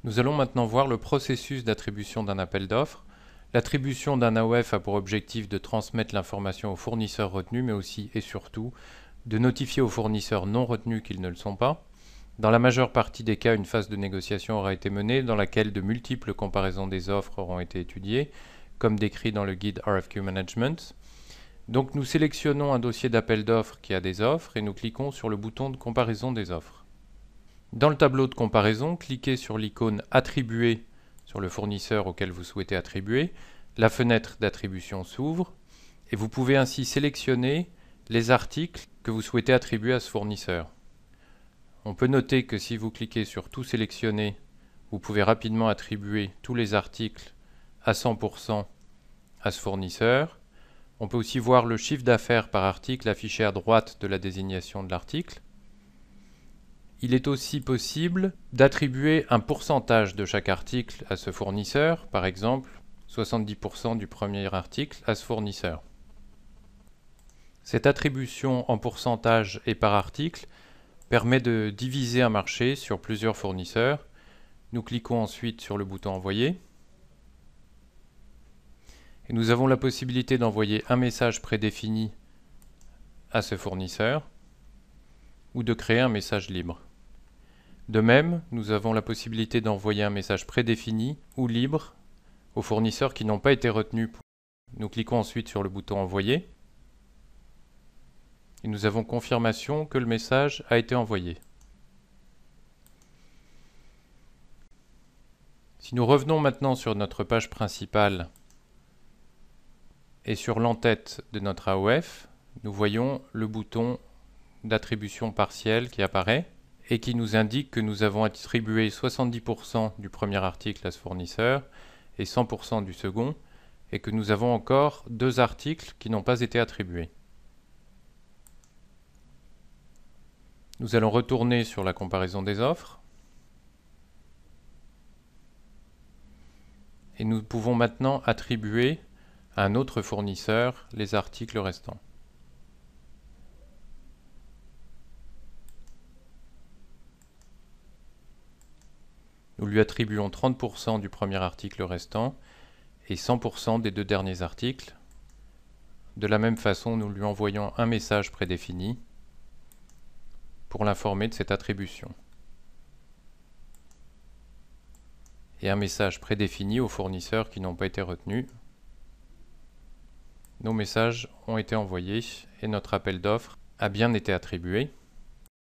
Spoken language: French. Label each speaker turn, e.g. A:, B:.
A: Nous allons maintenant voir le processus d'attribution d'un appel d'offres. L'attribution d'un AOF a pour objectif de transmettre l'information aux fournisseurs retenus, mais aussi et surtout de notifier aux fournisseurs non retenus qu'ils ne le sont pas. Dans la majeure partie des cas, une phase de négociation aura été menée dans laquelle de multiples comparaisons des offres auront été étudiées, comme décrit dans le guide RFQ Management. Donc nous sélectionnons un dossier d'appel d'offres qui a des offres et nous cliquons sur le bouton de comparaison des offres. Dans le tableau de comparaison, cliquez sur l'icône « Attribuer » sur le fournisseur auquel vous souhaitez attribuer. La fenêtre d'attribution s'ouvre et vous pouvez ainsi sélectionner les articles que vous souhaitez attribuer à ce fournisseur. On peut noter que si vous cliquez sur « Tout sélectionner », vous pouvez rapidement attribuer tous les articles à 100% à ce fournisseur. On peut aussi voir le chiffre d'affaires par article affiché à droite de la désignation de l'article. Il est aussi possible d'attribuer un pourcentage de chaque article à ce fournisseur, par exemple 70% du premier article à ce fournisseur. Cette attribution en pourcentage et par article permet de diviser un marché sur plusieurs fournisseurs. Nous cliquons ensuite sur le bouton Envoyer. Et nous avons la possibilité d'envoyer un message prédéfini à ce fournisseur ou de créer un message libre. De même, nous avons la possibilité d'envoyer un message prédéfini ou libre aux fournisseurs qui n'ont pas été retenus. Nous cliquons ensuite sur le bouton Envoyer et nous avons confirmation que le message a été envoyé. Si nous revenons maintenant sur notre page principale et sur l'entête de notre AOF, nous voyons le bouton d'attribution partielle qui apparaît et qui nous indique que nous avons attribué 70% du premier article à ce fournisseur et 100% du second, et que nous avons encore deux articles qui n'ont pas été attribués. Nous allons retourner sur la comparaison des offres et nous pouvons maintenant attribuer à un autre fournisseur les articles restants. Nous lui attribuons 30% du premier article restant et 100% des deux derniers articles. De la même façon, nous lui envoyons un message prédéfini pour l'informer de cette attribution. Et un message prédéfini aux fournisseurs qui n'ont pas été retenus. Nos messages ont été envoyés et notre appel d'offres a bien été attribué.